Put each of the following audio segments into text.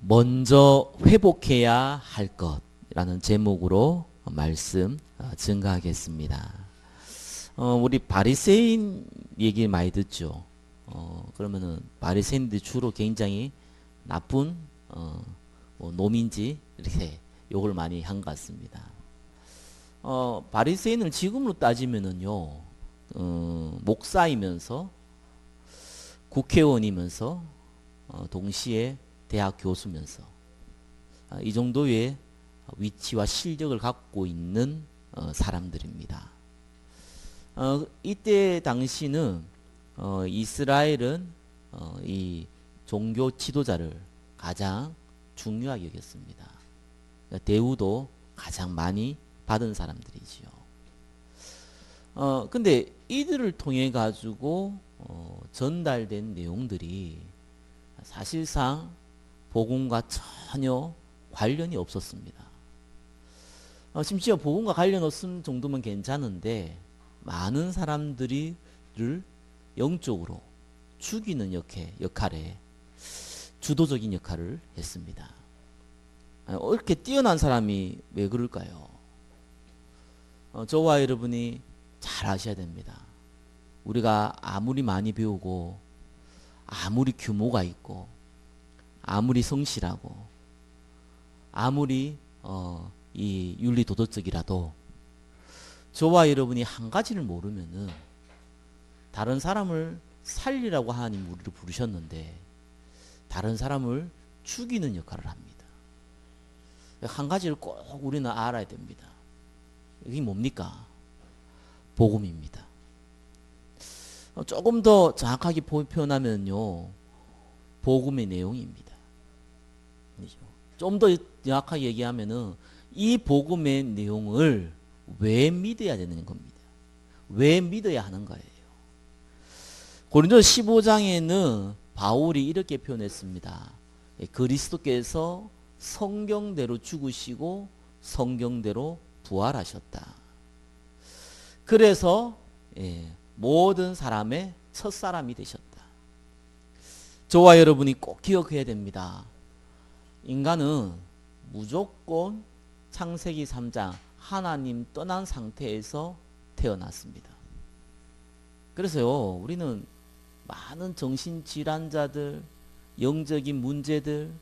먼저 회복해야 할 것이라는 제목으로 말씀 증가하겠습니다. 우리 바리새인 얘기 많이 듣죠. 그러면은 바리새인들이 주로 굉장히 나쁜 뭐 놈인지 이렇게 욕을 많이 한 것 같습니다. 바리새인을 지금으로 따지면은요, 목사이면서 국회의원이면서 동시에 대학 교수면서 이 정도의 위치와 실력을 갖고 있는 사람들입니다. 이때 당시는 이스라엘은 이 종교 지도자를 가장 중요하게 여겼습니다. 대우도 가장 많이 받은 사람들이지요. 근데 이들을 통해 가지고 전달된 내용들이 사실상 복음과 전혀 관련이 없었습니다. 심지어 복음과 관련 없음 정도면 괜찮은데 많은 사람들을 영적으로 죽이는 역할에 주도적인 역할을 했습니다. 이렇게 뛰어난 사람이 왜 그럴까요? 저와 여러분이 잘 아셔야 됩니다. 우리가 아무리 많이 배우고 아무리 규모가 있고 아무리 성실하고 아무리 이 윤리 도덕적이라도 저와 여러분이 한 가지를 모르면은 다른 사람을 살리라고 하나님 우리를 부르셨는데 다른 사람을 죽이는 역할을 합니다. 한 가지를 꼭 우리는 알아야 됩니다. 이게 뭡니까? 복음입니다. 조금 더 정확하게 표현하면요, 복음의 내용입니다. 좀 더 정확하게 얘기하면은 이 복음의 내용을 왜 믿어야 되는 겁니다. 왜 믿어야 하는 거예요. 고린도 15장에는 바울이 이렇게 표현했습니다. 그리스도께서 성경대로 죽으시고 성경대로 부활하셨다. 그래서 모든 사람의 첫사람이 되셨다. 저와 여러분이 꼭 기억해야 됩니다. 인간은 무조건 창세기 3장 하나님 떠난 상태에서 태어났습니다. 그래서요, 우리는 많은 정신질환자들, 영적인 문제들,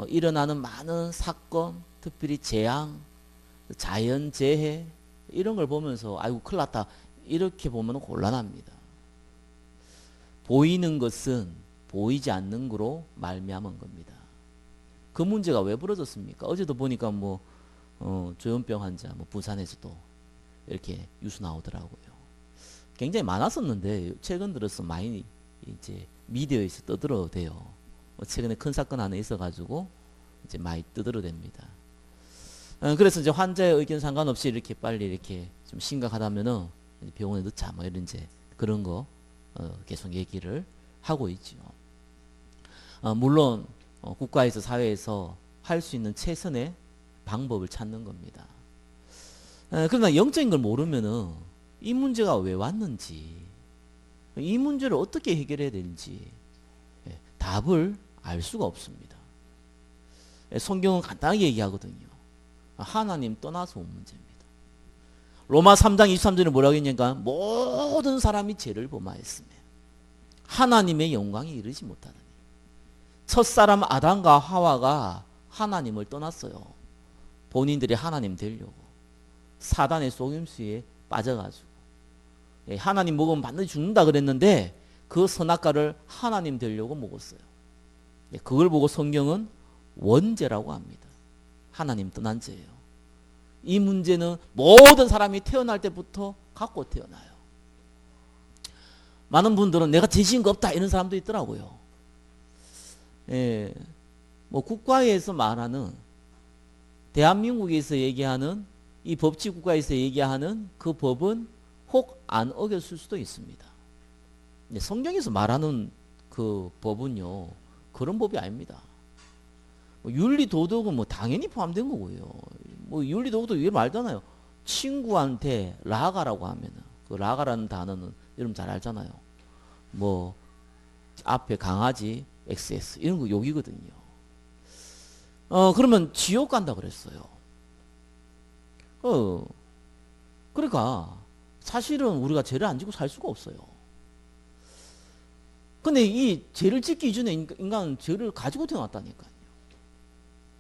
일어나는 많은 사건, 특별히 재앙, 자연재해 이런 걸 보면서 아이고 큰일 났다 이렇게 보면 곤란합니다. 보이는 것은 보이지 않는 거로 말미암은 겁니다. 그 문제가 왜 벌어졌습니까? 어제도 보니까 뭐 조현병 환자 부산에서도 이렇게 뉴스 나오더라고요. 굉장히 많았었는데 최근 들어서 많이 이제 미디어에서 떠들어대요. 최근에 큰 사건 하나 있어가지고 이제 많이 떠들어댑니다. 그래서 이제 환자의 의견 상관없이 이렇게 빨리 이렇게 좀 심각하다면은 병원에 넣자 뭐 이런 이제 그런 거 계속 얘기를 하고 있죠. 물론 국가에서 사회에서 할 수 있는 최선의 방법을 찾는 겁니다. 그러나 영적인 걸 모르면은 이 문제가 왜 왔는지, 이 문제를 어떻게 해결해야 되는지 답을 알 수가 없습니다. 성경은 간단하게 얘기하거든요. 하나님 떠나서 온 문제입니다. 로마 3장 23절에 뭐라고 했냐니까 모든 사람이 죄를 범하였으며 하나님의 영광에 이르지 못하더니 첫사람 아담과 하와가 하나님을 떠났어요. 본인들이 하나님 되려고 사단의 속임수에 빠져가지고 하나님 먹으면 반드시 죽는다 그랬는데 그 선악과를 하나님 되려고 먹었어요. 그걸 보고 성경은 원죄라고 합니다. 하나님 떠난 죄예요. 이 문제는 모든 사람이 태어날 때부터 갖고 태어나요. 많은 분들은 내가 죄 지은 거 없다 이런 사람도 있더라고요. 뭐 국가에서 말하는 대한민국에서 얘기하는 이 법치 국가에서 얘기하는 그 법은 혹 안 어겼을 수도 있습니다. 성경에서 말하는 그 법은요 그런 법이 아닙니다. 윤리 도덕은 뭐 당연히 포함된 거고요. 뭐 윤리 도덕도 왜 말잖아요. 친구한테 라가라고 하면은 그 라가라는 단어는 여러분 잘 알잖아요. 뭐 앞에 강아지 XS 이런 거 욕이거든요. 그러면 지옥 간다 그랬어요. 그러니까 사실은 우리가 죄를 안 지고 살 수가 없어요. 근데 이 죄를 짓기 이전에 인간은 죄를 가지고 태어났다니까요.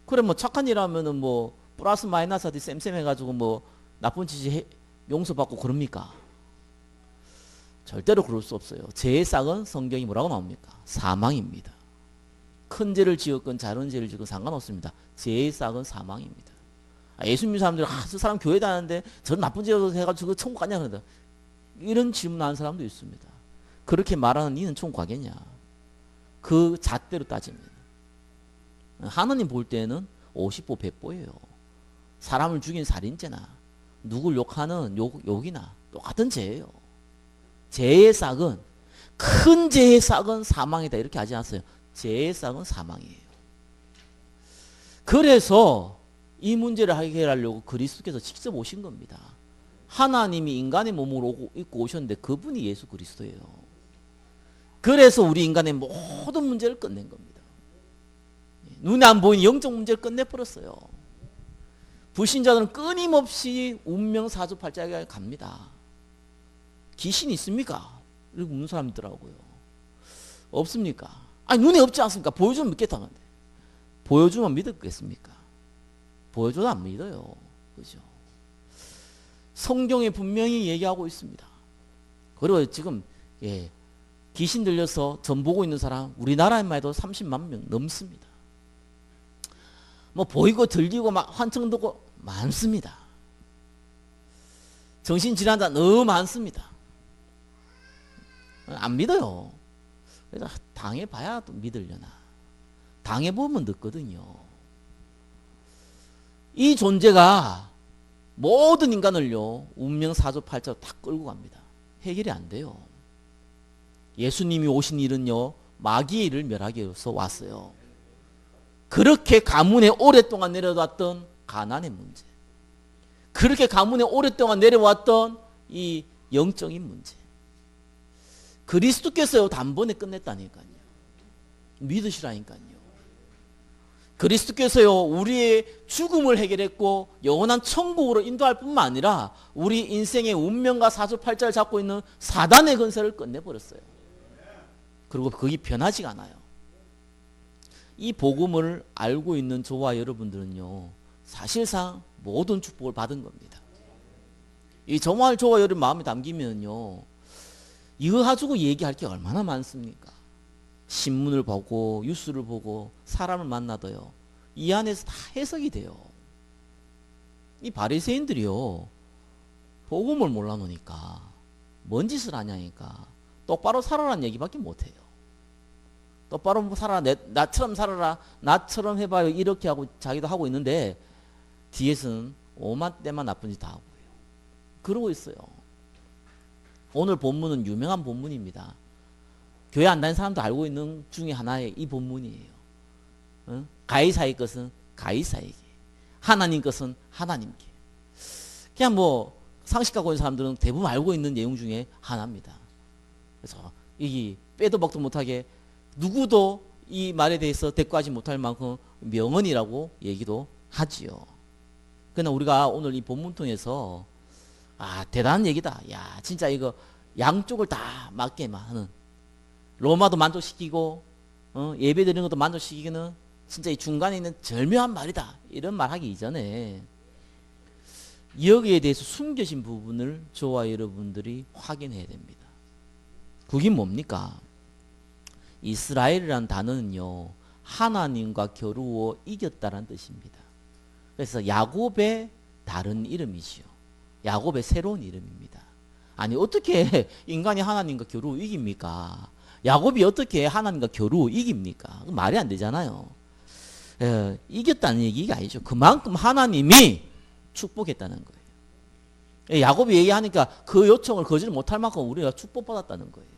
그래 뭐 착한 일 하면은 뭐 플러스 마이너스한테 쌤쌤 해가지고 뭐 나쁜 짓이 용서받고 그럽니까? 절대로 그럴 수 없어요. 죄의 싹은 성경이 뭐라고 나옵니까? 사망입니다. 큰 죄를 지었건 작은 죄를 지었건 상관없습니다. 죄의 싹은 사망입니다. 예수 믿는 사람들이 저 사람 교회 다니는데 저는 나쁜 죄를 해가지고 천국 가냐 그러다. 이런 질문하는 사람도 있습니다. 그렇게 말하는 니는 천국 가겠냐? 그 잣대로 따집니다. 하나님 볼 때는 50보 100보예요. 사람을 죽인 살인죄나 누굴 욕하는 욕이나 똑같은 죄예요. 죄의 싹은 큰 죄의 싹은 사망이다 이렇게 하지 않았어요. 죄의 싹은 사망이에요. 그래서 이 문제를 해결하려고 그리스도께서 직접 오신 겁니다. 하나님이 인간의 몸으로 입고 오셨는데 그분이 예수 그리스도예요. 그래서 우리 인간의 모든 문제를 끝낸 겁니다. 눈에 안 보이는 영적 문제를 끝내버렸어요. 불신자들은 끊임없이 운명 사주팔자에 갑니다. 귀신 있습니까? 이렇게 묻는 사람이 있더라고요. 없습니까? 아니 눈에 없지 않습니까? 보여주면 믿겠다는데 보여주면 믿었겠습니까? 보여줘도 안 믿어요. 그죠? 성경에 분명히 얘기하고 있습니다. 그리고 지금 귀신 들려서 전 보고 있는 사람 우리나라에만 해도 30만 명 넘습니다. 뭐 보이고 들리고 막 환청 듣고 많습니다. 정신질환자 너무 많습니다. 안 믿어요. 그래서 당해봐야 또 믿으려나. 당해보면 늦거든요. 이 존재가 모든 인간을요 운명 사주팔자로 다 끌고 갑니다. 해결이 안 돼요. 예수님이 오신 일은요 마귀의 일을 멸하기 위해서 왔어요. 그렇게 가문에 오랫동안 내려왔던 가난의 문제, 그렇게 가문에 오랫동안 내려왔던 이 영적인 문제, 그리스도께서요 단번에 끝냈다니까요. 믿으시라니까요. 그리스도께서요 우리의 죽음을 해결했고 영원한 천국으로 인도할 뿐만 아니라 우리 인생의 운명과 사주팔자를 잡고 있는 사단의 근세를 끝내버렸어요. 그리고 그게 변하지가 않아요. 이 복음을 알고 있는 저와 여러분들은요 사실상 모든 축복을 받은 겁니다. 이 저와 여러분 마음에 담기면요 이거 가지고 얘기할 게 얼마나 많습니까? 신문을 보고 뉴스를 보고 사람을 만나도요 이 안에서 다 해석이 돼요. 이 바리새인들이요 복음을 몰라 놓으니까 뭔 짓을 하냐니까 똑바로 살아라는 얘기밖에 못해요. 똑바로 살아라, 나처럼 살아라, 나처럼 해봐요 이렇게 하고 자기도 하고 있는데 뒤에서는 오만 때만 나쁜 짓 다 하고요. 그러고 있어요. 오늘 본문은 유명한 본문입니다. 교회 안 다니는 사람도 알고 있는 중에 하나의 이 본문이에요. 가이사의 것은 가이사에게, 하나님 것은 하나님께. 그냥 뭐 상식 갖고 있는 사람들은 대부분 알고 있는 내용 중에 하나입니다. 그래서 이게 빼도 박도 못하게 누구도 이 말에 대해서 대꾸하지 못할 만큼 명언이라고 얘기도 하지요. 그러나 우리가 오늘 이 본문 통해서 대단한 얘기다. 야 진짜 이거 양쪽을 다 맞게만 하는, 로마도 만족시키고 예배 드리는 것도 만족시키기는 진짜 이 중간에 있는 절묘한 말이다. 이런 말 하기 이전에 여기에 대해서 숨겨진 부분을 저와 여러분들이 확인해야 됩니다. 그게 뭡니까? 이스라엘이라는 단어는요 하나님과 겨루어 이겼다는 뜻입니다. 그래서 야곱의 다른 이름이지요. 야곱의 새로운 이름입니다. 아니 어떻게 인간이 하나님과 겨루어 이깁니까? 야곱이 어떻게 하나님과 겨루어 이깁니까? 말이 안 되잖아요. 이겼다는 얘기가 아니죠. 그만큼 하나님이 축복했다는 거예요. 야곱이 얘기하니까 그 요청을 거절 못할 만큼 우리가 축복받았다는 거예요.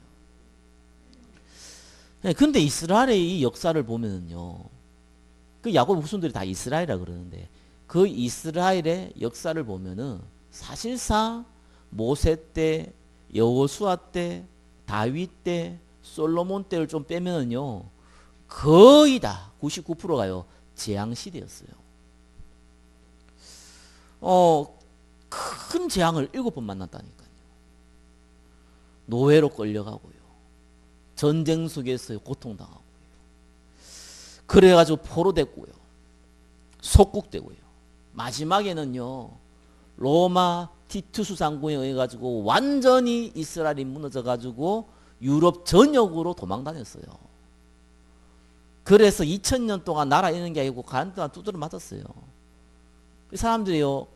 근데 이스라엘의 이 역사를 보면요, 그 야곱 후손들이 다 이스라엘이라 그러는데 그 이스라엘의 역사를 보면은 사실상 모세 때, 여호수아 때, 다윗 때, 솔로몬 때를 좀 빼면은요 거의 다 99%가요 재앙 시대였어요. 큰 재앙을 7번 만났다니까요. 노예로 끌려가고요. 전쟁 속에서 고통당하고요. 그래가지고 포로됐고요. 속국되고요. 마지막에는요, 로마 티투스 장군에 의해 가지고 완전히 이스라엘이 무너져 가지고 유럽 전역으로 도망다녔어요. 그래서 2000년 동안 나라 있는 게 아니고 가는 동안 두드려 맞았어요. 그 사람들이요,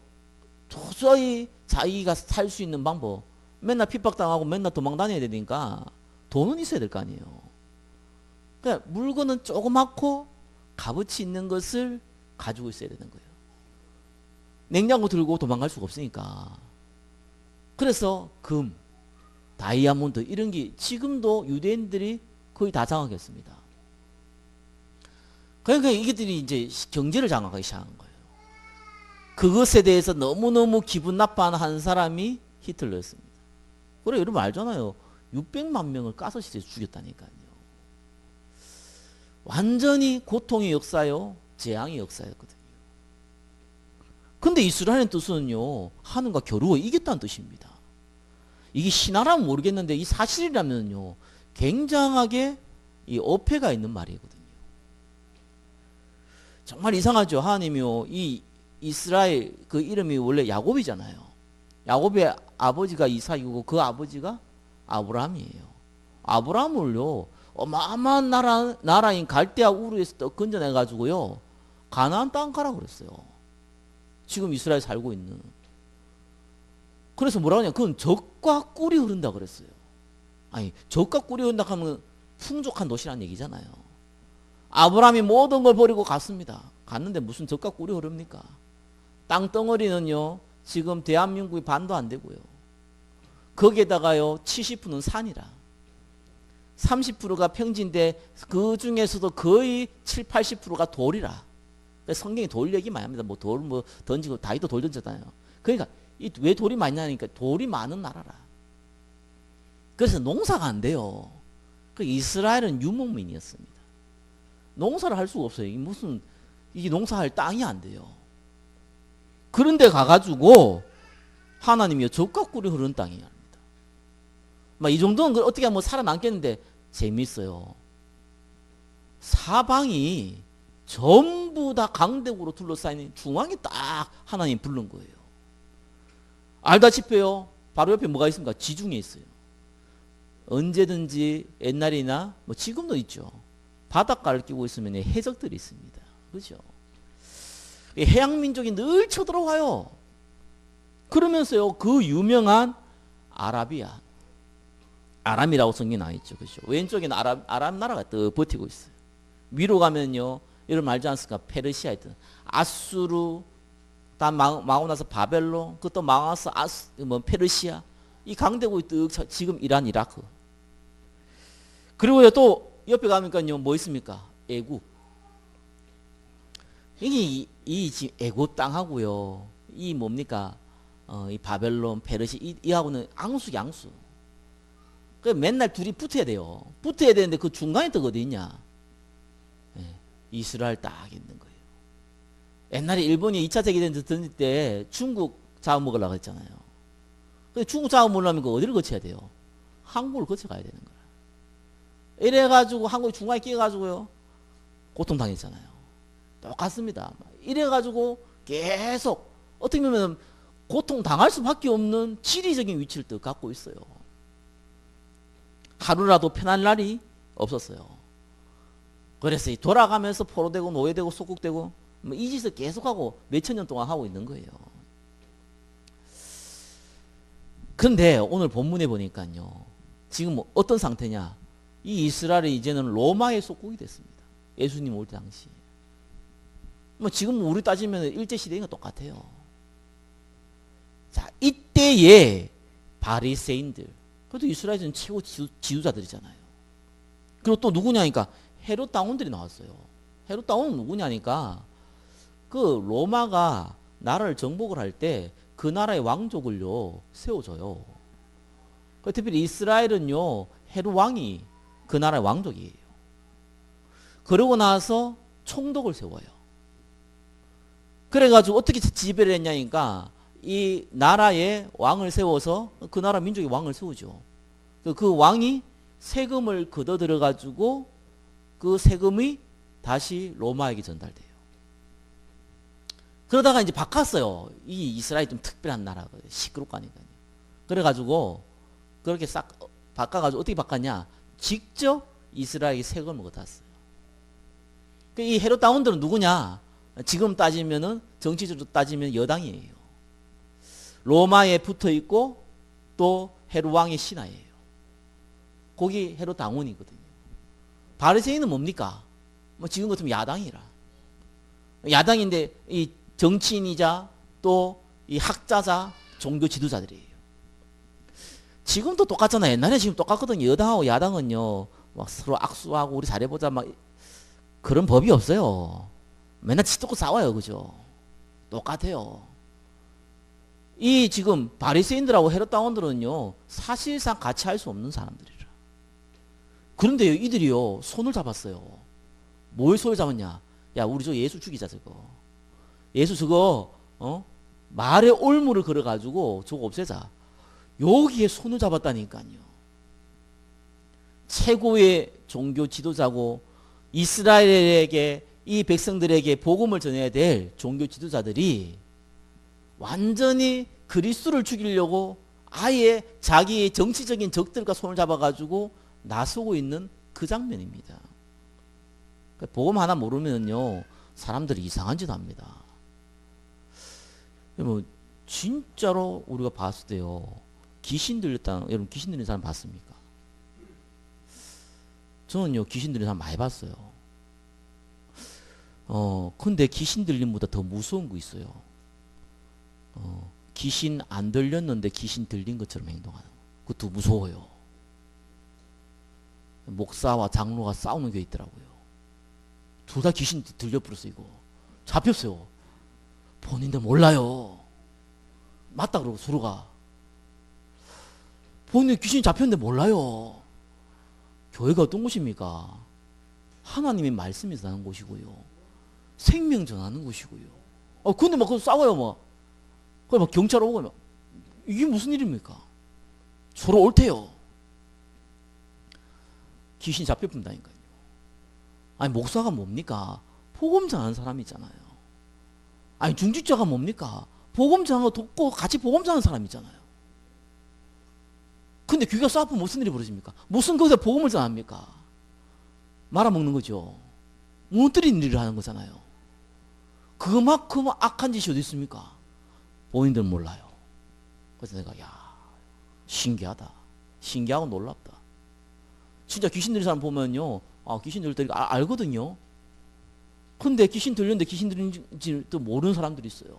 도저히 자기가 살 수 있는 방법, 맨날 핍박당하고 맨날 도망다녀야 되니까 돈은 있어야 될 거 아니에요. 그러니까 물건은 조그맣고 값어치 있는 것을 가지고 있어야 되는 거예요. 냉장고 들고 도망갈 수가 없으니까. 그래서 금, 다이아몬드 이런 게 지금도 유대인들이 거의 다 장악했습니다. 그러니까 이게들이 이제 경제를 장악하기 시작한 거예요. 그것에 대해서 너무너무 기분 나빠하는 한 사람이 히틀러였습니다. 그래 여러분 알잖아요. 600만 명을 가스실에서 죽였다니까요. 완전히 고통의 역사요. 재앙의 역사였거든요. 근데 이스라엘의 뜻은요. 하늘과 겨루어 이겼다는 뜻입니다. 이게 신화라면 모르겠는데 이 사실이라면요. 굉장하게 이 어폐가 있는 말이거든요. 정말 이상하죠. 하나님이요. 이 이스라엘 그 이름이 원래 야곱이잖아요. 야곱의 아버지가 이삭이고 그 아버지가 아브라함이에요. 아브라함을요. 어마어마한 나라인 갈대아 우르에서 떡 건져내 가지고요. 가나안 땅 가라고 그랬어요. 지금 이스라엘 살고 있는. 그래서 뭐라고 하냐. 그건 젖과 꿀이 흐른다 그랬어요. 아니 젖과 꿀이 흐른다 하면 풍족한 도시란 얘기잖아요. 아브라함이 모든 걸 버리고 갔습니다. 갔는데 무슨 젖과 꿀이 흐릅니까? 땅덩어리는요. 지금 대한민국이 반도 안 되고요. 거기에다가요. 70%는 산이라. 30%가 평지인데 그 중에서도 거의 7, 80%가 돌이라. 성경이 돌 얘기 많이 합니다. 뭐 돌 뭐 던지고 다윗도 돌 던졌잖아요. 그러니까 왜 돌이 많냐니까 돌이 많은 나라라. 그래서 농사가 안 돼요. 그 이스라엘은 유목민이었습니다. 농사를 할 수가 없어요. 무슨 이게 농사할 땅이 안 돼요. 그런데 가가지고 하나님이요 젖과 꿀이 흐르는 땅이야. 막 이 정도는 어떻게 하면 살아남겠는데 재미있어요. 사방이 전부 다 강대국으로 둘러싸인 중앙에 딱 하나님 부른 거예요. 알다시피요. 바로 옆에 뭐가 있습니까? 지중해 있어요. 언제든지 옛날이나 뭐 지금도 있죠. 바닷가를 끼고 있으면 해적들이 있습니다. 그렇죠? 해양민족이 늘 쳐들어와요. 그러면서요. 그 유명한 아람이라고 성경에 나와 있죠. 그렇죠? 왼쪽에는 아람 나라가 또 버티고 있어요. 위로 가면요. 여러분 알지 않습니까? 페르시아 있던 아수르 다 망하고 나서 바벨론 그것도 망해서 페르시아 이 강대국이 뜩 지금 이란 이라크. 그리고요 또 옆에 가니까요 뭐 있습니까? 애굽. 이게 이 지금 애굽 땅하고요. 이 뭡니까? 이 바벨론 페르시 이하고는 앙수기 앙수. 그 맨날 둘이 붙어야 돼요. 붙어야 되는데 그 중간에 또 어디 있냐? 네, 이스라엘 딱 있는 거예요. 옛날에 일본이 2차 세계대전 던질 때 중국 잡아먹으려고 했잖아요. 근데 중국 잡아먹으려면 그 어디를 거쳐야 돼요? 한국을 거쳐가야 되는 거야. 이래가지고 한국이 중간에 끼어가지고요. 고통당했잖아요. 똑같습니다. 이래가지고 계속 어떻게 보면 고통당할 수밖에 없는 지리적인 위치를 또 갖고 있어요. 하루라도 편한 날이 없었어요. 그래서 돌아가면서 포로되고 노예되고 속국되고 이 짓을 계속하고 몇천 년 동안 하고 있는 거예요. 그런데 오늘 본문에 보니까요. 지금 어떤 상태냐. 이 이스라엘이 이제는 로마의 속국이 됐습니다. 예수님 올 당시. 뭐 지금 우리 따지면 일제시대가 똑같아요. 자, 이때에 바리새인들 그래도 이스라엘은 최고 지도자들이잖아요. 그리고 또 누구냐니까 헤롯 다운들이 나왔어요. 헤롯 다운은 누구냐니까 그 로마가 나라를 정복을 할 때 그 나라의 왕족을요 세워줘요. 특별히 이스라엘은요 헤롯 왕이 그 나라의 왕족이에요. 그러고 나서 총독을 세워요. 그래가지고 어떻게 지배를 했냐니까 이 나라에 왕을 세워서 그 나라 민족의 왕을 세우죠. 그 왕이 세금을 걷어들여 가지고 그 세금이 다시 로마에게 전달돼요. 그러다가 이제 바꿨어요. 이 이스라엘이 좀 특별한 나라거든요. 시끄럽가니까요. 그래가지고 그렇게 싹 바꿔가지고 어떻게 바꿨냐? 직접 이스라엘에게 세금을 걷었어요. 이 헤롯 다운들은 누구냐? 지금 따지면은 정치적으로 따지면 여당이에요. 로마에 붙어 있고 또 헤롯 왕의 신하예요. 거기 헤롯 당원이거든요. 바리새인은 뭡니까? 뭐 지금 같으면 야당이라. 야당인데 이 정치인이자 또 이 학자자 종교 지도자들이에요. 지금도 똑같잖아요. 옛날에 지금 똑같거든요. 여당하고 야당은요, 막 서로 악수하고 우리 잘해보자 막 그런 법이 없어요. 맨날 치놓고 싸워요, 그죠? 똑같아요. 이 지금 바리새인들하고 헤롯 당원들은요, 사실상 같이 할 수 없는 사람들이라. 그런데요, 이들이요, 손을 잡았어요. 뭘 손을 잡았냐? 야, 우리 저 예수 죽이자 저거. 예수 저거 말에 올무를 걸어가지고 저거 없애자. 여기에 손을 잡았다니까요. 최고의 종교 지도자고 이스라엘에게 이 백성들에게 복음을 전해야 될 종교 지도자들이 완전히 그리스도를 죽이려고 아예 자기의 정치적인 적들과 손을 잡아가지고 나서고 있는 그 장면입니다. 복음 하나 모르면요 사람들이 이상한 짓 합니다. 뭐 진짜로 우리가 봤을 때요 귀신 들렸다. 여러분 귀신 들린 사람 봤습니까? 저는요 귀신 들린 사람 많이 봤어요. 근데 귀신 들림보다 더 무서운 거 있어요. 귀신 안 들렸는데 귀신 들린 것처럼 행동하는 거. 그것도 무서워요. 목사와 장로가 싸우는 게 있더라고요. 둘 다 귀신 들려버렸어. 이거 잡혔어요. 본인들 몰라요. 맞다 그러고 서로가 본인 귀신이 잡혔는데 몰라요. 교회가 어떤 곳입니까? 하나님의 말씀이 사는 곳이고요. 생명 전하는 곳이고요. 근데 막 싸워요. 막. 그래 막 경찰 오고 막. 이게 무슨 일입니까? 서로 옳대요. 귀신 잡혀본다니까요. 아니 목사가 뭡니까? 복음 전하는 사람이잖아요. 아니 중직자가 뭡니까? 복음 전하고 돕고 같이 복음 전하는 사람이잖아요. 근데 귀가 쏴보면 무슨 일이 벌어집니까? 무슨 거기서 복음을 전합니까? 말아먹는 거죠. 무너뜨리는 일을 하는 거잖아요. 그만큼 악한 짓이 어디 있습니까? 본인들은 몰라요. 그래서 내가 신기하다. 신기하고 놀랍다. 진짜 귀신 들린 사람 보면요. 귀신 들릴 때 알거든요. 근데 귀신 들렸는데 귀신 들린지 또 모르는 사람들이 있어요.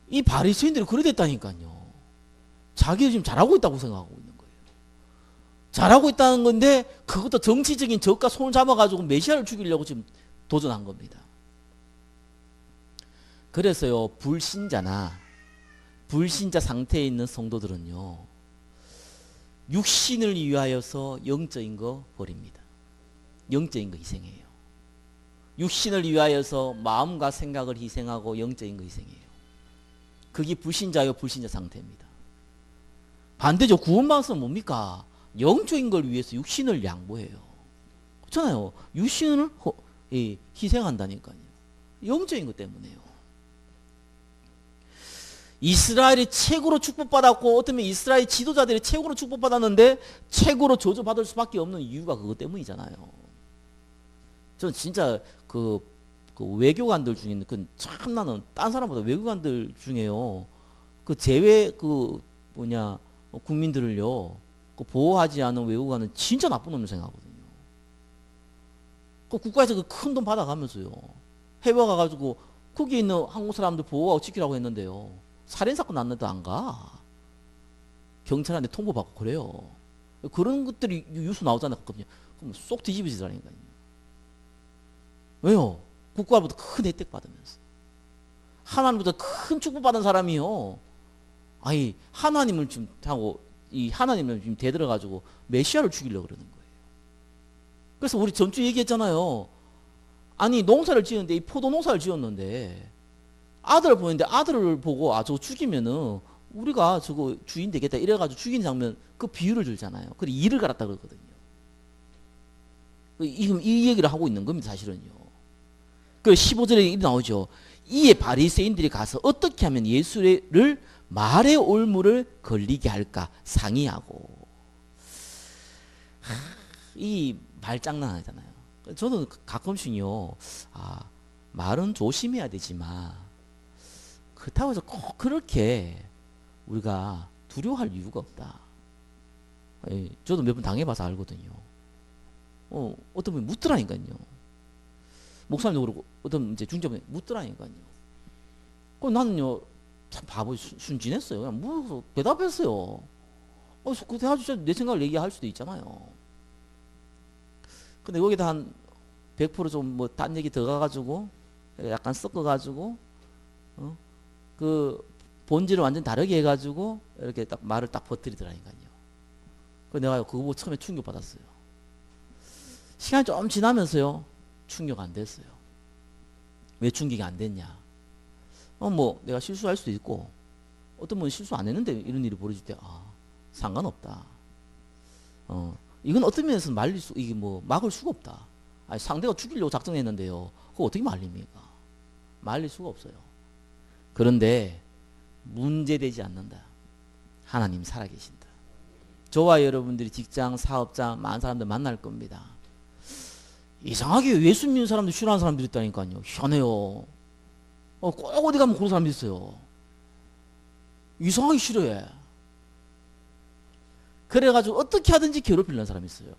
이 바리새인들이 그래 됐다니까요. 자기가 지금 잘하고 있다고 생각하고 있는 거예요. 잘하고 있다는 건데 그것도 정치적인 적과 손을 잡아가지고 메시아를 죽이려고 지금 도전한 겁니다. 그래서요 불신자나 불신자 상태에 있는 성도들은요 육신을 위하여서 영적인 거 버립니다. 영적인 거 희생해요. 육신을 위하여서 마음과 생각을 희생하고 영적인 거 희생해요. 그게 불신자요 불신자 상태입니다. 반대죠. 구원받아서 뭡니까? 영적인 걸 위해서 육신을 양보해요. 그렇잖아요. 육신을 희생한다니까요. 영적인 것 때문에요. 이스라엘이 최고로 축복받았고 어쩌면 이스라엘 지도자들이 최고로 축복받았는데 최고로 저주받을 수밖에 없는 이유가 그것 때문이잖아요. 저는 진짜 그 외교관들 중에 참나는 딴 사람보다 외교관들 중에요. 그 제외 국민들을요 보호하지 않은 외교관은 진짜 나쁜 놈을 생각하거든요. 그 국가에서 그 큰 돈 받아가면서요 해외 가가지고 거기 있는 한국 사람들 보호하고 지키라고 했는데요 살인사건 났는데도 안 가. 경찰한테 통보받고 그래요. 그런 것들이 뉴스 나오잖아요. 그럼 쏙 뒤집어지더라니까요. 왜요? 국가로부터 큰 혜택 받으면서. 하나님보다 큰 축복받은 사람이요. 아니 하나님을 좀 하고 이 하나님을 좀 대들어가지고 메시아를 죽이려고 그러는 거예요. 그래서 우리 전주 얘기했잖아요. 아니 농사를 지었는데 이 포도 농사를 지었는데 아들을 보는데 아들을 보고 아 저거 죽이면은 우리가 저거 주인 되겠다 이래가지고 죽이는 장면 그 비유를 들잖아요. 그래 이를 갈았다 그러거든요. 이 얘기를 하고 있는 겁니다 사실은요. 그 15절에 이 나오죠. 이에 바리새인들이 가서 어떻게 하면 예수를 말의 올무를 걸리게 할까 상의하고. 이 말장난하잖아요. 저는 가끔씩요. 아 말은 조심해야 되지만 그렇다고 해서 꼭 그렇게 우리가 두려워할 이유가 없다. 저도 몇 번 당해봐서 알거든요. 어떤 분이 묻더라니까요. 목사님도 그러고 어떤 이제 중재분이 묻더라니까요. 그럼 나는요 참 바보 순진했어요. 그냥 물어서 대답했어요. 그 대답 진짜 내 생각을 얘기할 수도 있잖아요. 근데 거기다 한 100% 좀 뭐 딴 얘기 들어가가지고 약간 섞어가지고 그 본질을 완전 다르게 해가지고 이렇게 딱 말을 딱 버뜨리더라니까요. 그 내가 그거 보고 처음에 충격받았어요. 시간이 좀 지나면서요 충격 안 됐어요. 왜 충격이 안 됐냐? 뭐 내가 실수할 수도 있고 어떤 분은 실수 안 했는데 이런 일이 벌어질 때 상관없다. 이건 어떤 면에서 이게 뭐 막을 수가 없다. 아니, 상대가 죽이려고 작정했는데요. 그거 어떻게 말립니까? 말릴 수가 없어요. 그런데 문제되지 않는다. 하나님 살아계신다. 저와 여러분들이 직장, 사업자, 많은 사람들 만날 겁니다. 이상하게 예수 믿는 사람들 싫어하는 사람들이 있다니까요. 희한해요. 꼭 어디 가면 그런 사람이 있어요. 이상하게 싫어해. 그래가지고 어떻게 하든지 괴롭히려는 사람이 있어요.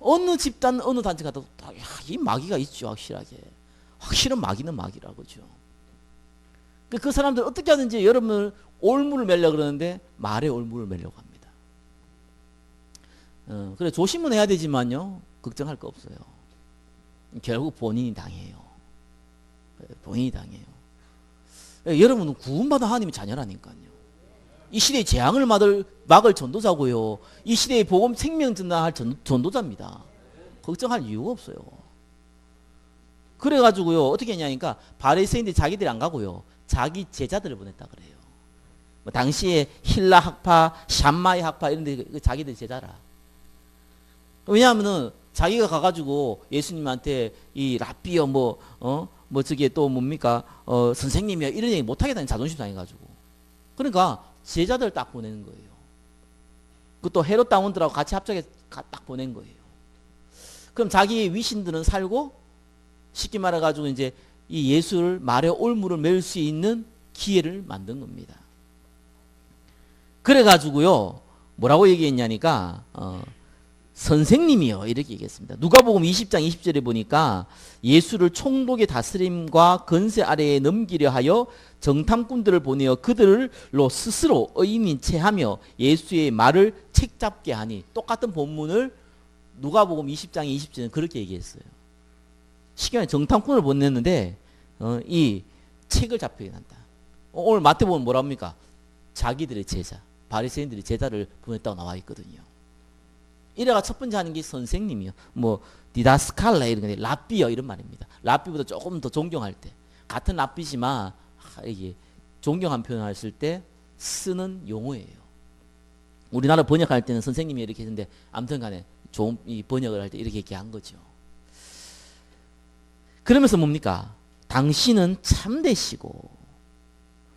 어느 집단, 어느 단체 가도 이 마귀가 있죠. 확실하게. 확실한 마귀는 마귀라 그죠. 그 사람들 어떻게 하든지 여러분을 올무를 매려고 그러는데 말에 올무를 매려고 합니다. 그래 조심은 해야 되지만요. 걱정할 거 없어요. 결국 본인이 당해요. 본인이 당해요. 여러분은 구원받은 하나님의 자녀라니까요. 이 시대의 재앙을 막을 전도자고요. 이 시대의 복음 생명 전달할 전도자입니다. 걱정할 이유가 없어요. 그래가지고요 어떻게 했냐니까 바리새인들이 자기들이 안 가고요 자기 제자들을 보냈다 그래요. 뭐 당시에 힐라 학파, 샴마이 학파 이런 데 자기들 제자라. 왜냐하면은 자기가 가가지고 예수님한테 이 라삐어 뭐 저게 또 뭡니까 선생님이야 이런 얘기 못하겠다는 자존심 상해가지고 그러니까 제자들 딱 보내는 거예요. 그것도 헤롯 당원들하고 같이 합작해 딱 보낸 거예요. 그럼 자기 위신들은 살고 쉽게 말해가지고 이제 이 예수를 말의 올무를 맬 수 있는 기회를 만든 겁니다. 그래가지고요 뭐라고 얘기했냐니까 선생님이요 이렇게 얘기했습니다. 누가복음 20장 20절에 보니까 예수를 총독의 다스림과 건세 아래에 넘기려 하여 정탐꾼들을 보내어 그들로 스스로 의인인 채 하며 예수의 말을 책잡게 하니 똑같은 본문을 누가복음 20장 20절은 그렇게 얘기했어요. 시간에 정탐꾼을 보냈는데 이 책을 잡히게 한다. 오늘 마태복음 뭐라 합니까? 자기들의 제자 바리새인들이 제자를 보냈다고 나와 있거든요. 이래가 첫 번째 하는 게 선생님이요. 뭐 디다스칼라 이런 게 랍비어 이런 말입니다. 랍비보다 조금 더 존경할 때 같은 랍비지만 이게 존경한 표현을 했을 때 쓰는 용어예요. 우리나라 번역할 때는 선생님이 이렇게 했는데 아무튼간에 좋은 이 번역을 할 때 이렇게 얘기한 거죠. 그러면서 뭡니까? 당신은 참되시고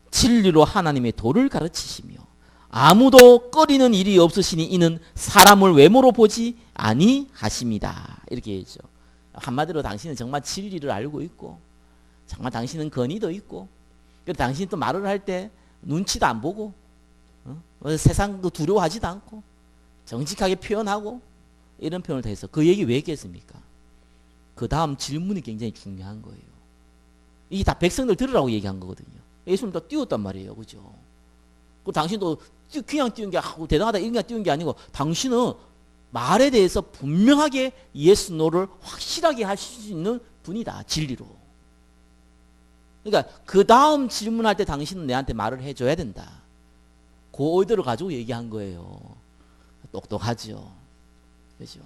진리로 하나님의 도를 가르치시며 아무도 꺼리는 일이 없으시니 이는 사람을 외모로 보지 아니하십니다. 이렇게 얘기죠. 한마디로 당신은 정말 진리를 알고 있고 정말 당신은 건의도 있고 그래서 당신이 또 말을 할 때 눈치도 안 보고 세상도 두려워하지도 않고 정직하게 표현하고 이런 표현을 다 해서 그 얘기 왜 했겠습니까? 그 다음 질문이 굉장히 중요한 거예요. 이게 다 백성들 들으라고 얘기한 거거든요. 예수님 다 띄웠단 말이에요. 그죠? 그 당신도 그냥 띄운 게 대단하다 이런 게 띄운 게 아니고 당신은 말에 대해서 분명하게 예스 노를 확실하게 하실 수 있는 분이다. 진리로. 그러니까 그 다음 질문할 때 당신은 내한테 말을 해줘야 된다. 그 의도를 가지고 얘기한 거예요. 똑똑하죠. 그죠?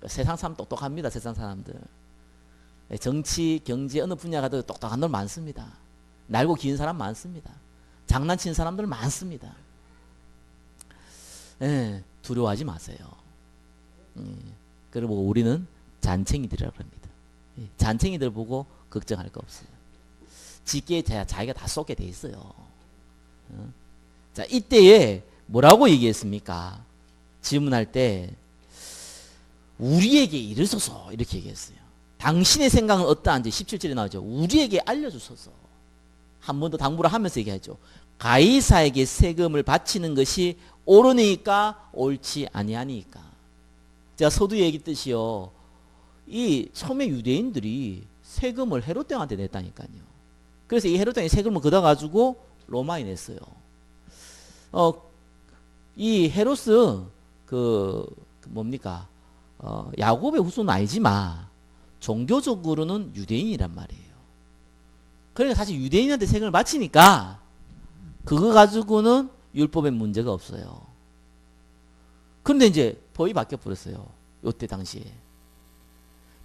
세상 사람 똑똑합니다. 세상 사람들. 정치, 경제 어느 분야 가도 똑똑한 놈 많습니다. 날고 기는 사람 많습니다. 장난치는 사람들 많습니다. 예, 두려워하지 마세요. 그리고 우리는 잔챙이들이라고 합니다. 잔챙이들 보고 걱정할 거 없어요. 지게 자기가 다 쏟게 돼 있어요. 자, 이때에 뭐라고 얘기했습니까? 질문할 때 우리에게 이르소서 이렇게 얘기했어요. 당신의 생각은 어떠한지 17절에 나오죠. 우리에게 알려주소서. 한 번 더 당부를 하면서 얘기하죠. 가이사에게 세금을 바치는 것이 옳으니까 옳지 아니하니까. 제가 서두에 얘기했듯이요. 이 처음에 유대인들이 세금을 헤롯 왕한테 냈다니까요. 그래서 이 헤롯 왕이 세금을 걷어가지고 로마에 냈어요. 이 헤롯은 뭡니까? 야곱의 후손은 아니지만 종교적으로는 유대인이란 말이에요. 그러니까 사실 유대인한테 세금을 바치니까 그거 가지고는 율법에 문제가 없어요. 그런데 이제 법이 바뀌어 버렸어요. 요때 당시에.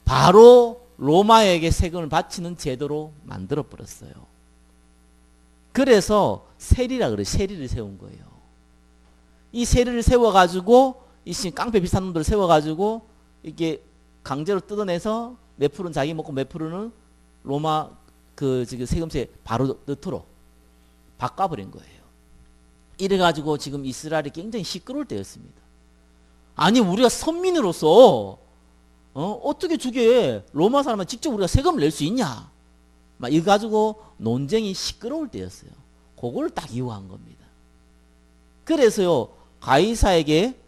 바로 로마에게 세금을 바치는 제도로 만들어 버렸어요. 그래서 세리라 그래. 세리를 세운 거예요. 이 세리를 세워가지고 이 깡패 비슷한 놈들을 세워가지고 이게 강제로 뜯어내서 몇 프로는 자기 먹고 몇 프로는 로마 지금 세금세 바로 넣도록 바꿔버린 거예요. 이래가지고 지금 이스라엘이 굉장히 시끄러울 때였습니다. 아니 우리가 선민으로서 어떻게 저게 로마 사람은 직접 우리가 세금을 낼 수 있냐? 막 이거 가지고 논쟁이 시끄러울 때였어요. 그걸 딱 이용한 겁니다. 그래서요 가이사에게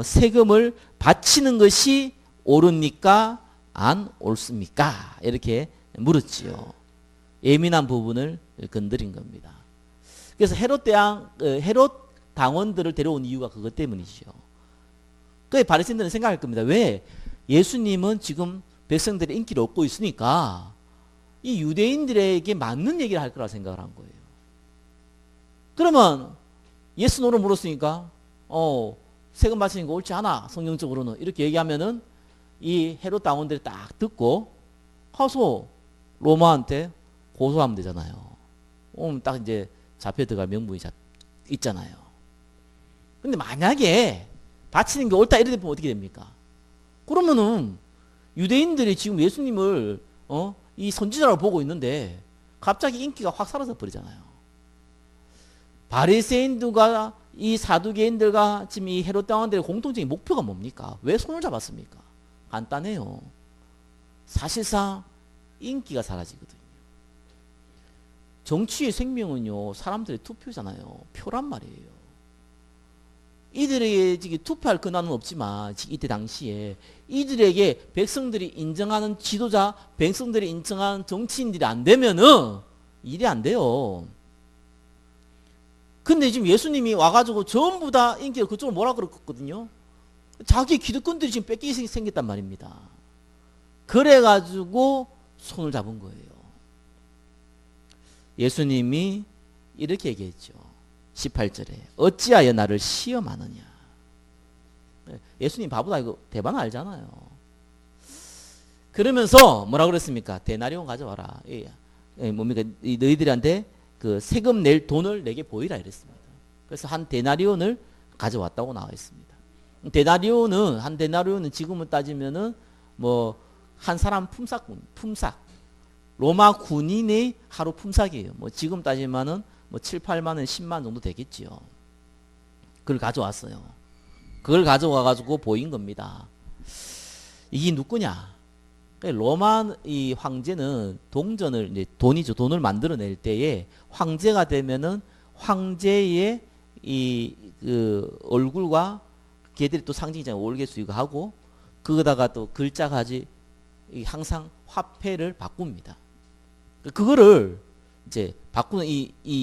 세금을 바치는 것이 옳습니까? 안 옳습니까? 이렇게 물었지요. 예민한 부분을 건드린 겁니다. 그래서 헤롯 당원들을 데려온 이유가 그것 때문이죠. 그 바리새인들은 생각할 겁니다. 왜? 예수님은 지금 백성들의 인기를 얻고 있으니까 이 유대인들에게 맞는 얘기를 할 거라 생각을 한 거예요. 그러면 예스 노를 물었으니까 세금 바치는 거 옳지 않아 성경적으로는 이렇게 얘기하면은 이 헤롯 당원들이 딱 듣고 가서 로마한테 고소하면 되잖아요. 딱 이제 잡혀 들어갈 명분이 있잖아요. 근데 만약에 바치는 게 옳다 이래 되면 어떻게 됩니까? 그러면은 유대인들이 지금 예수님을 이 선지자라고 보고 있는데 갑자기 인기가 확 사라져 버리잖아요. 바리새인들과 이 사두개인들과 지금 이 헤롯 당원들의 공통적인 목표가 뭡니까? 왜 손을 잡았습니까? 간단해요. 사실상 인기가 사라지거든요. 정치의 생명은요 사람들의 투표잖아요. 표란 말이에요. 이들에게 투표할 권한은 없지만 이때 당시에 이들에게 백성들이 인정하는 지도자, 백성들이 인정하는 정치인들이 안 되면은 일이 안 돼요. 근데 지금 예수님이 와가지고 전부 다 인기를 그쪽으로 뭐라 그랬거든요. 자기 기득권들이 지금 뺏기게 생겼단 말입니다. 그래가지고 손을 잡은 거예요. 예수님이 이렇게 얘기했죠. 18절에 어찌하여 나를 시험하느냐. 예수님 바보다 이거 대반 알잖아요. 그러면서 뭐라 그랬습니까? 데나리온 가져와라. 뭡니까? 너희들한테 그 세금 낼 돈을 내게 보이라 이랬습니다. 그래서 한 데나리온을 가져왔다고 나와 있습니다. 한 데나리온은 지금은 따지면은 뭐 한 사람 품삯. 로마 군인의 하루 품삯이에요. 뭐 지금 따지면은 뭐 7, 8만 원, 10만 정도 되겠지요. 그걸 가져왔어요. 그걸 가져와 가지고 보인 겁니다. 이게 누구냐? 로마 이 황제는 동전을 이제 돈이죠. 돈을 만들어낼 때에 황제가 되면은 황제의 그 얼굴과 걔들이 또 상징이잖아요. 올개수 이거 하고 그거다가 또 글자가지 항상 화폐를 바꿉니다. 그거를 이제 바꾸는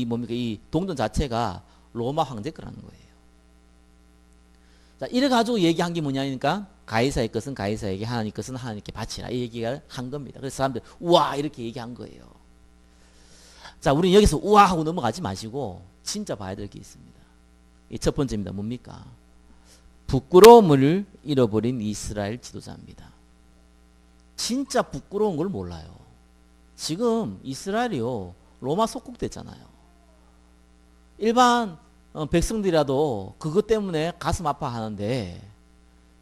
뭡니까? 이 동전 자체가 로마 황제 거라는 거예요. 자, 이래 가지고 얘기한 게 뭐냐니까 가이사의 것은 가이사에게 하나님 것은 하나님께 바치라 이 얘기를 한 겁니다. 그래서 사람들 우와 이렇게 얘기한 거예요. 자, 우리는 여기서 우와 하고 넘어가지 마시고 진짜 봐야 될 게 있습니다. 이 첫 번째입니다. 뭡니까? 부끄러움을 잃어버린 이스라엘 지도자입니다. 진짜 부끄러운 걸 몰라요. 지금 이스라엘이요, 로마 속국됐잖아요. 일반 백성들이라도 그것 때문에 가슴 아파하는데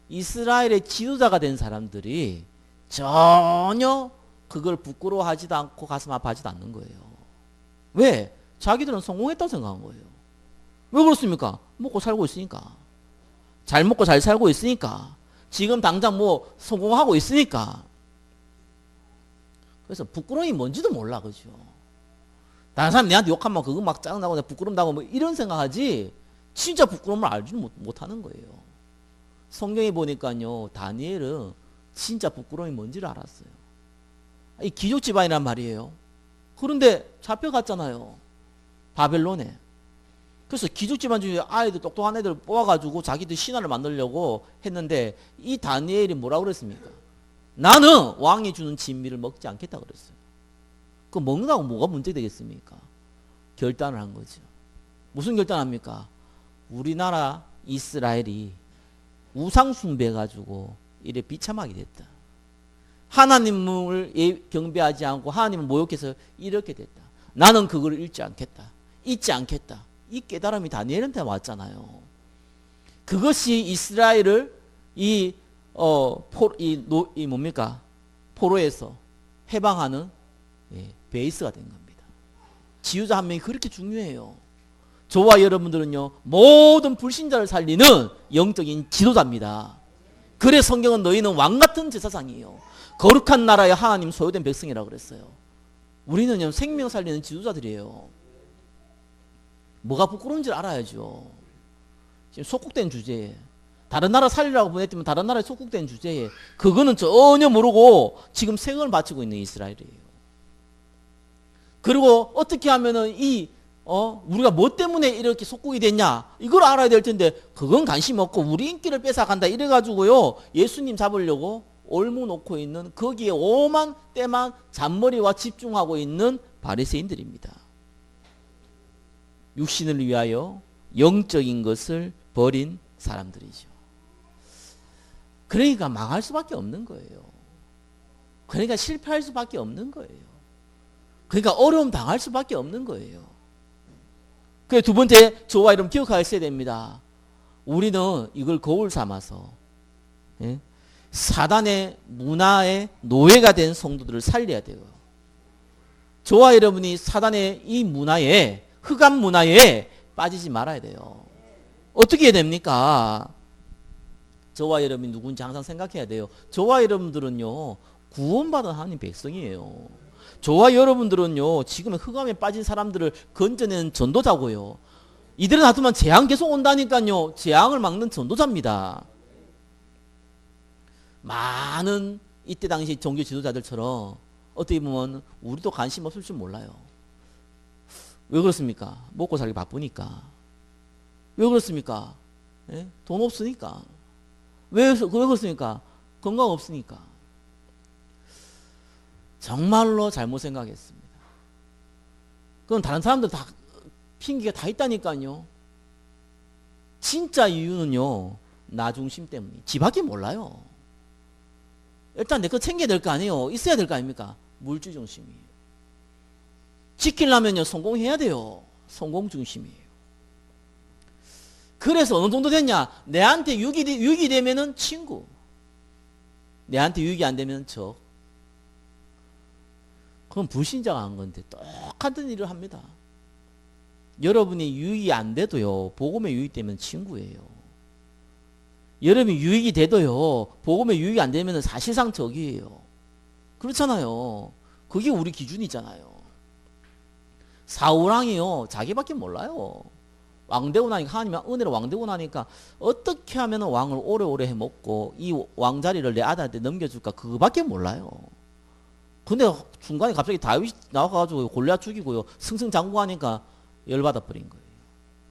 이스라엘의 지도자가 된 사람들이 전혀 그걸 부끄러워하지도 않고 가슴 아파하지도 않는 거예요. 왜? 자기들은 성공했다고 생각한 거예요. 왜 그렇습니까? 먹고 살고 있으니까. 잘 먹고 잘 살고 있으니까. 지금 당장 뭐 성공하고 있으니까. 그래서 부끄러움이 뭔지도 몰라, 그죠? 다른 사람 내한테 욕하면 그거 막 짜증나고 내가 부끄럽다고 뭐 이런 생각하지 진짜 부끄러움을 알지는 못하는 거예요. 성경에 보니까요, 다니엘은 진짜 부끄러움이 뭔지를 알았어요. 이 귀족 집안이란 말이에요. 그런데 잡혀갔잖아요, 바벨론에. 그래서 귀족 집안 중에 아이들 똑똑한 애들 뽑아가지고 자기들 신화를 만들려고 했는데 이 다니엘이 뭐라고 그랬습니까? 나는 왕이 주는 진미를 먹지 않겠다 그랬어요. 그 먹는다고 뭐가 문제 되겠습니까? 결단을 한 거죠. 무슨 결단합니까? 우리나라 이스라엘이 우상 숭배해가지고 이래 비참하게 됐다. 하나님을 경배하지 않고 하나님을 모욕해서 이렇게 됐다. 나는 그걸 잃지 않겠다. 잊지 않겠다. 이 깨달음이 다니엘한테 왔잖아요. 그것이 이스라엘을 뭡니까? 포로에서 해방하는 베이스가 된 겁니다. 지도자 한 명이 그렇게 중요해요. 저와 여러분들은요, 모든 불신자를 살리는 영적인 지도자입니다. 그래 성경은 너희는 왕같은 제사장이에요. 거룩한 나라의 하나님 소유된 백성이라고 그랬어요. 우리는요, 생명 살리는 지도자들이에요. 뭐가 부끄러운지를 알아야죠. 지금 속국된 주제에 다른 나라 살리라고 보냈지만 다른 나라에 속국된 주제에 그거는 전혀 모르고 지금 생을 바치고 있는 이스라엘이에요. 그리고 어떻게 하면은 우리가 뭐 때문에 이렇게 속국이 됐냐 이걸 알아야 될 텐데 그건 관심 없고 우리 인기를 뺏어간다 이래가지고요, 예수님 잡으려고 올무 놓고 있는, 거기에 오만 때만 잔머리와 집중하고 있는 바리새인들입니다. 육신을 위하여 영적인 것을 버린 사람들이죠. 그러니까 망할 수밖에 없는 거예요. 그러니까 실패할 수밖에 없는 거예요. 그러니까 어려움 당할 수밖에 없는 거예요. 그 두 번째, 저와 여러분 기억하셔야 됩니다. 우리는 이걸 거울 삼아서 사단의 문화의 노예가 된 성도들을 살려야 돼요. 저와 여러분이 사단의 이 문화에, 흑암 문화에 빠지지 말아야 돼요. 어떻게 해야 됩니까? 저와 여러분이 누군지 항상 생각해야 돼요. 저와 여러분들은요, 구원받은 하나님 백성이에요. 저와 여러분들은요, 지금 흑암에 빠진 사람들을 건져내는 전도자고요. 이들을 놔두면 재앙 계속 온다니까요. 재앙을 막는 전도자입니다. 많은 이때 당시 종교 지도자들처럼 어떻게 보면 우리도 관심 없을 줄 몰라요. 왜 그렇습니까? 먹고 살기 바쁘니까. 왜 그렇습니까? 돈 없으니까. 왜 그렇습니까? 건강 없으니까. 정말로 잘못 생각했습니다. 그건 다른 사람들 다 핑계가 다 있다니까요. 진짜 이유는요, 나 중심 때문에. 지밖에 몰라요. 일단 내 거 챙겨야 될 거 아니에요. 있어야 될 거 아닙니까? 물질 중심이에요. 지키려면요, 성공해야 돼요. 성공 중심이에요. 그래서 어느 정도 됐냐? 내한테 유익이 되면은 친구, 내한테 유익이 안 되면 적. 그건 불신자가 한 건데 똑같은 일을 합니다. 여러분이 유익이 안 돼도요, 복음에 유익되면 친구예요. 여러분이 유익이 돼도요, 복음에 유익이 안 되면 사실상 적이에요. 그렇잖아요. 그게 우리 기준이잖아요. 사울왕이요, 자기밖에 몰라요. 왕되고 나니까, 하나님의 은혜로 왕되고 나니까 어떻게 하면 왕을 오래오래 해먹고 이 왕자리를 내 아들한테 넘겨줄까, 그거밖에 몰라요. 근데 중간에 갑자기 다윗이 나와가지고 골리앗 죽이고요, 승승장구하니까 열받아 버린 거예요.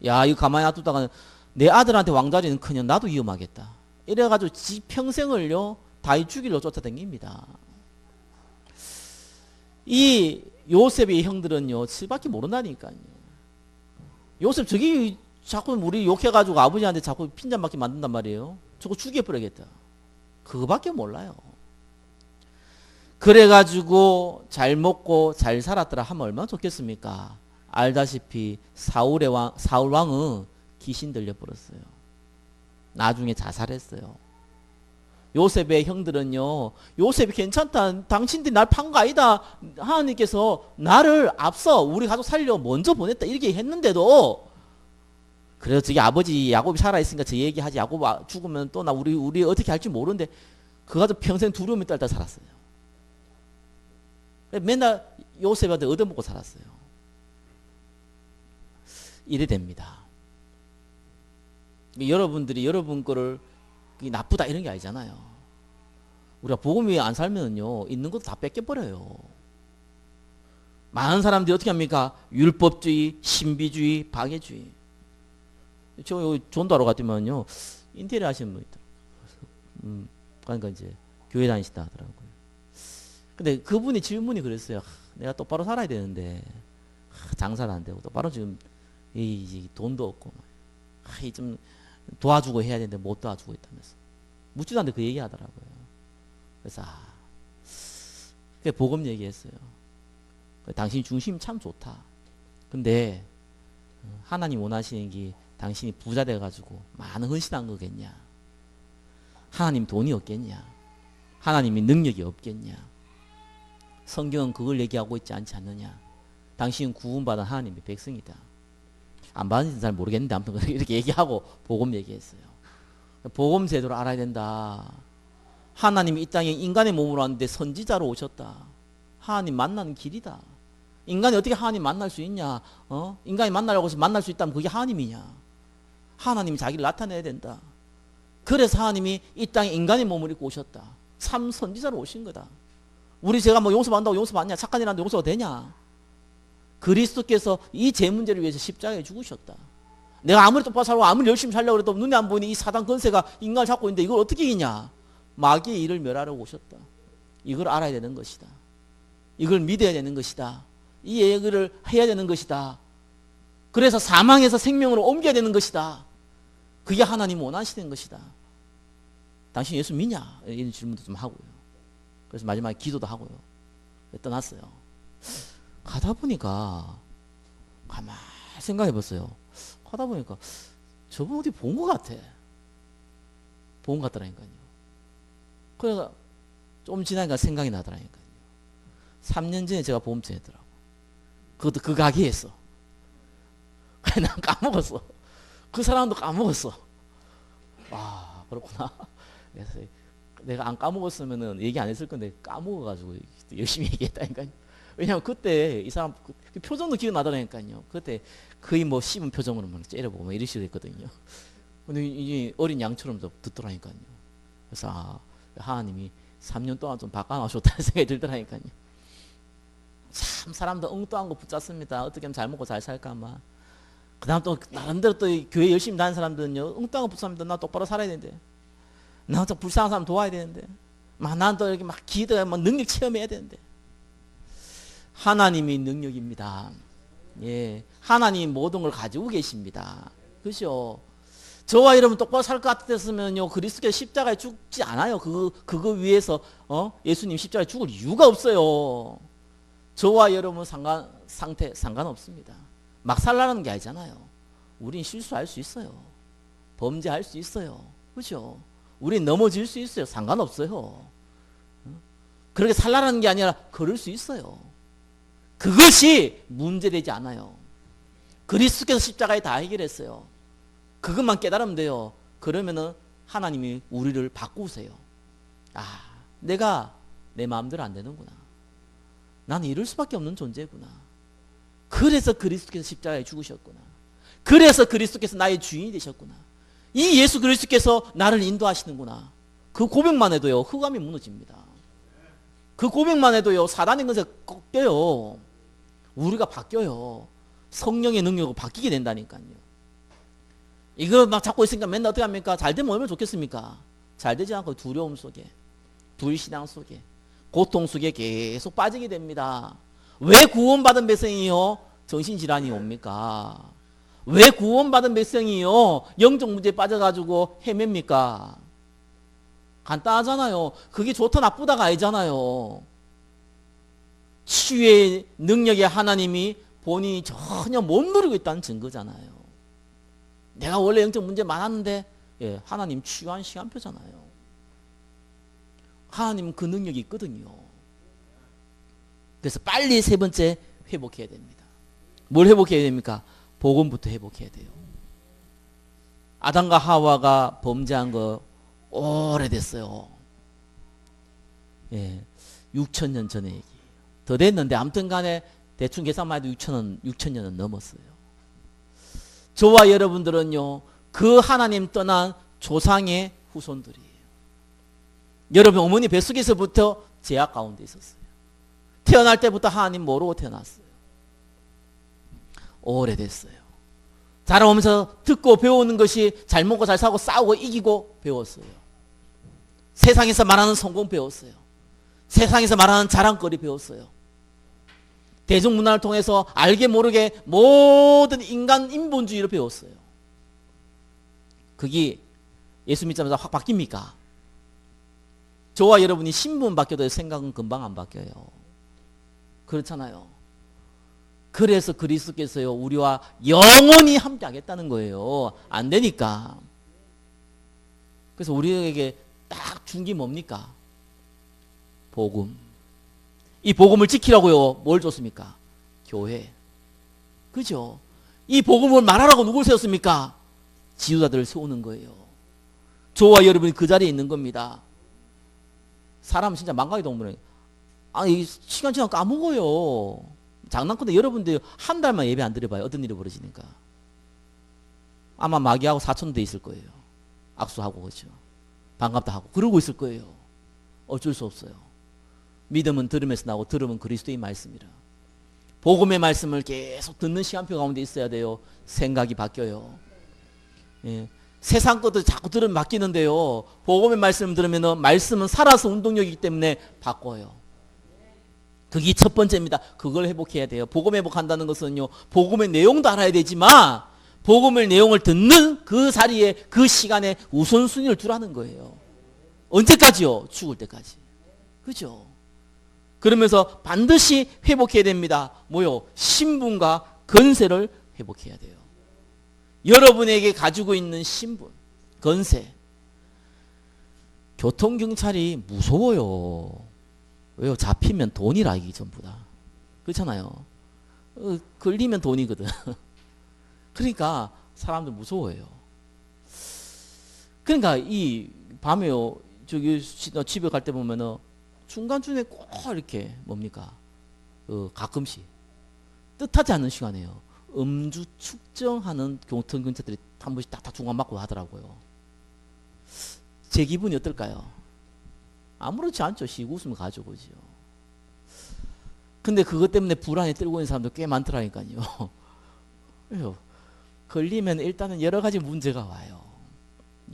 야, 이거 가만히 놔두다가 내 아들한테 왕자리는 그냥 나도 위험하겠다. 이래가지고 지 평생을요, 다윗 죽이려 쫓아다닙니다. 이 요셉의 형들은요, 지밖에 모른다니까요. 요셉 저기 자꾸 우리 욕해가지고 아버지한테 자꾸 핀잔받게 만든단 말이에요. 저거 죽여버리겠다. 그거밖에 몰라요. 그래가지고 잘 먹고 잘 살았더라 하면 얼마나 좋겠습니까? 알다시피 사울 왕은 귀신 들려버렸어요. 나중에 자살했어요. 요셉의 형들은요, 요셉이 괜찮다, 당신들이 날 판 거 아니다, 하나님께서 나를 앞서 우리 가족 살려 먼저 보냈다 이렇게 했는데도, 그래서 저기 아버지 야곱이 살아있으니까 저 얘기하지, 야곱 죽으면 또 나 우리 어떻게 할지 모르는데 그 가족 평생 두려움에 떨다 살았어요. 맨날 요셉한테 얻어먹고 살았어요. 이래 됩니다. 여러분들이 여러분 거를 나쁘다 이런 게 아니잖아요. 우리가 복음이 안 살면요, 있는 것도 다 뺏겨버려요. 많은 사람들이 어떻게 합니까? 율법주의, 신비주의, 방해주의. 저 전도하러 갔더만요, 인테리어 하시는 분 있더라고요. 그러니까 이제 교회 다니시다 하더라고요. 근데 그분이 질문이 그랬어요. 내가 똑바로 살아야 되는데 장사를 안 되고 똑바로 지금 돈도 없고 좀 도와주고 해야 되는데 못 도와주고 있다면서 묻지도 않는데 그 얘기하더라고요. 그래서 복음 얘기했어요. 당신 중심 참 좋다. 근데 하나님 원하시는 게 당신이 부자 돼가지고 많은 헌신한 거겠냐? 하나님 돈이 없겠냐? 하나님이 능력이 없겠냐? 성경은 그걸 얘기하고 있지 않지 않느냐? 당신은 구원받은 하나님의 백성이다. 안 받은지는 잘 모르겠는데 아무튼 이렇게 얘기하고 복음 얘기했어요. 복음 제도를 알아야 된다. 하나님이 이 땅에 인간의 몸으로 왔는데 선지자로 오셨다. 하나님 만나는 길이다. 인간이 어떻게 하나님 만날 수 있냐? 인간이 만나려고 해서 만날 수 있다면 그게 하나님이냐? 하나님이 자기를 나타내야 된다. 그래서 하나님이 이 땅에 인간의 몸을 입고 오셨다. 참 선지자로 오신 거다. 우리 제가 뭐 용서받는다고 용서받냐? 착한 일 하는데 용서가 되냐? 그리스도께서 이 제 문제를 위해서 십자가에 죽으셨다. 내가 아무리 똑바로 살고 아무리 열심히 살려고 해도 눈에 안 보이는 이 사단 권세가 인간을 잡고 있는데 이걸 어떻게 이기냐? 마귀의 일을 멸하러 오셨다. 이걸 알아야 되는 것이다. 이걸 믿어야 되는 것이다. 이 얘기를 해야 되는 것이다. 그래서 사망에서 생명으로 옮겨야 되는 것이다. 그게 하나님 원하시는 것이다. 당신 예수 믿냐? 이런 질문도 좀 하고요. 그래서 마지막에 기도도 하고요. 떠났어요. 가다 보니까 가만히 생각해 봤어요. 가다 보니까 저분 어디 본 것 같아. 본 것 같더라니까요. 그래서 좀 지나니까 생각이 나더라니까요. 3년 전에 제가 보험증 했더라고. 그것도 그 가게에서. 난 까먹었어. 그 사람도 까먹었어. 아, 그렇구나. 그래서 내가 안 까먹었으면은 얘기 안 했을 건데 까먹어가지고 열심히 얘기했다니까요. 왜냐면 그때 이 사람 그 표정도 기억나더라니까요. 그때 거의 뭐 씹은 표정으로 막 째려보고 막 이러시고 했거든요. 근데 이게 어린 양처럼 듣더라니까요. 그래서 하나님이 3년 동안 좀 바꿔놓으셨다는 생각이 들더라니까요. 참 사람들 엉뚱한 거 붙잡습니다. 어떻게 하면 잘 먹고 잘 살까 막. 그 다음 또 나름대로 또 교회 열심히 다니는 사람들은요, 엉뚱한 거 붙잡습니다. 나 똑바로 살아야 되는데, 나 좀 불쌍한 사람 도와야 되는데, 막 난 또 이렇게 막 기도해 막 능력 체험해야 되는데. 하나님이 능력입니다. 예, 하나님 모든 걸 가지고 계십니다. 그죠? 저와 여러분 똑바로 살 것 같았으면요, 그리스도께서 십자가에 죽지 않아요. 그거 위해서 예수님 십자가에 죽을 이유가 없어요. 저와 여러분 상태 상관없습니다. 막 살라는 게 아니잖아요. 우린 실수할 수 있어요. 범죄할 수 있어요. 그죠? 우린 넘어질 수 있어요. 상관없어요. 그렇게 살라는 게 아니라 걸을 수 있어요. 그것이 문제되지 않아요. 그리스도께서 십자가에 다 해결했어요. 그것만 깨달으면 돼요. 그러면은 하나님이 우리를 바꾸세요. 아, 내가 내 마음대로 안 되는구나. 나는 이럴 수밖에 없는 존재구나. 그래서 그리스도께서 십자가에 죽으셨구나. 그래서 그리스도께서 나의 주인이 되셨구나. 이 예수 그리스도께서 나를 인도하시는구나. 그 고백만 해도요, 흑암이 무너집니다. 그 고백만 해도요, 사단의 것에 꺾여요. 우리가 바뀌어요. 성령의 능력으로 바뀌게 된다니까요. 이거 막 잡고 있으니까 맨날 어떻게 합니까? 잘 되면 얼마나 좋겠습니까? 잘 되지 않고 두려움 속에, 불신앙 속에, 고통 속에 계속 빠지게 됩니다. 왜 구원받은 백성이요? 정신질환이 옵니까? 왜 구원받은 백성이요? 영적 문제에 빠져가지고 헤맵니까? 간단하잖아요. 그게 좋다 나쁘다가 아니잖아요. 치유의 능력의 하나님이 본인이 전혀 못 누리고 있다는 증거잖아요. 내가 원래 영적 문제 많았는데 하나님 치유한 시간표잖아요. 하나님은 그 능력이 있거든요. 그래서 빨리 세 번째 회복해야 됩니다. 뭘 회복해야 됩니까? 복음부터 회복해야 돼요. 아담과 하와가 범죄한 거 오래됐어요. 6,000년 전의 얘기. 더 됐는데 아무튼 간에 대충 계산만 해도 6,000년은 넘었어요. 저와 여러분들은요, 그 하나님 떠난 조상의 후손들이에요. 여러분 어머니 뱃속에서부터 죄악 가운데 있었어요. 태어날 때부터 하나님 모르고 태어났어요. 오래됐어요. 자라오면서 듣고 배우는 것이 잘 먹고 잘 사고 싸우고 이기고 배웠어요. 세상에서 말하는 성공 배웠어요. 세상에서 말하는 자랑거리 배웠어요. 대중문화를 통해서 알게 모르게 모든 인간 인본주의를 배웠어요. 그게 예수 믿자마자 확 바뀝니까? 저와 여러분이 신분 바뀌어도 생각은 금방 안 바뀌어요. 그렇잖아요. 그래서 그리스도께서요, 우리와 영원히 함께 하겠다는 거예요. 안 되니까. 그래서 우리에게 딱 준 게 뭡니까? 복음. 이 복음을 지키라고요. 뭘 줬습니까? 교회. 그죠? 이 복음을 말하라고 누굴 세웠습니까? 지도자들을 세우는 거예요. 저와 여러분이 그 자리에 있는 겁니다. 사람은 진짜 망가지 동물이에요. 이 시간 지나면 까먹어요. 장난컨대 여러분들 한 달만 예배 안 드려봐요. 어떤 일이 벌어지니까. 아마 마귀하고 사촌도 있을 거예요. 악수하고 그렇죠. 반갑다 하고 그러고 있을 거예요. 어쩔 수 없어요. 믿음은 들음에서 나고 들음은 그리스도의 말씀이라. 복음의 말씀을 계속 듣는 시간표 가운데 있어야 돼요. 생각이 바뀌어요. 세상 것도 자꾸 들으면 바뀌는데요. 복음의 말씀을 들으면 말씀은 살아서 운동력이기 때문에 바꿔요. 그게 첫 번째입니다. 그걸 회복해야 돼요. 복음 회복한다는 것은요, 복음의 내용도 알아야 되지만 복음의 내용을 듣는 그 자리에 그 시간에 우선순위를 두라는 거예요. 언제까지요? 죽을 때까지. 그죠? 그러면서 반드시 회복해야 됩니다. 뭐요? 신분과 건세를 회복해야 돼요. 여러분에게 가지고 있는 신분, 건세. 교통경찰이 무서워요. 왜요? 잡히면 돈이라 이게 전부 다. 그렇잖아요. 걸리면 돈이거든. 그러니까 사람들 무서워해요. 그러니까 이 밤에요, 저기 집에 갈 때 보면은 중간중간에 꼭 이렇게 뭡니까? 가끔씩 뜻하지 않는 시간에요. 음주 측정하는 교통경찰들이 한 번씩 딱 중간 맞고 하더라고요. 제 기분이 어떨까요? 아무렇지 않죠. 쉬고 웃으면 가죠, 그죠? 근데 그것 때문에 불안에 떨고 있는 사람도 꽤 많더라니까요. 왜요? 걸리면 일단은 여러 가지 문제가 와요.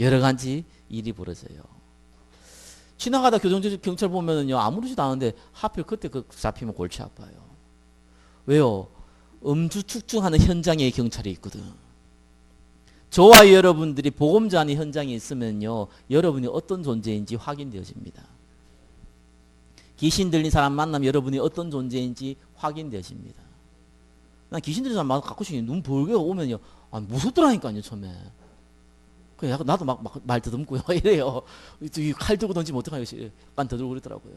여러 가지 일이 벌어져요. 지나가다 교통경찰 보면은요, 아무렇지도 않은데 하필 그때 잡히면 골치 아파요. 왜요? 음주 측정하는 현장에 경찰이 있거든. 저와 여러분들이 복음 전하는 현장에 있으면요, 여러분이 어떤 존재인지 확인되어집니다. 귀신 들린 사람 만나면 여러분이 어떤 존재인지 확인되어집니다. 난 귀신 들린 사람 가끔씩 눈 벌게 오면요, 무섭더라니까요, 처음에. 그래, 나도 막 말 더듬고요, 이래요. 칼 들고 던지면 어떡하겠지. 빤 더들고 그러더라고요.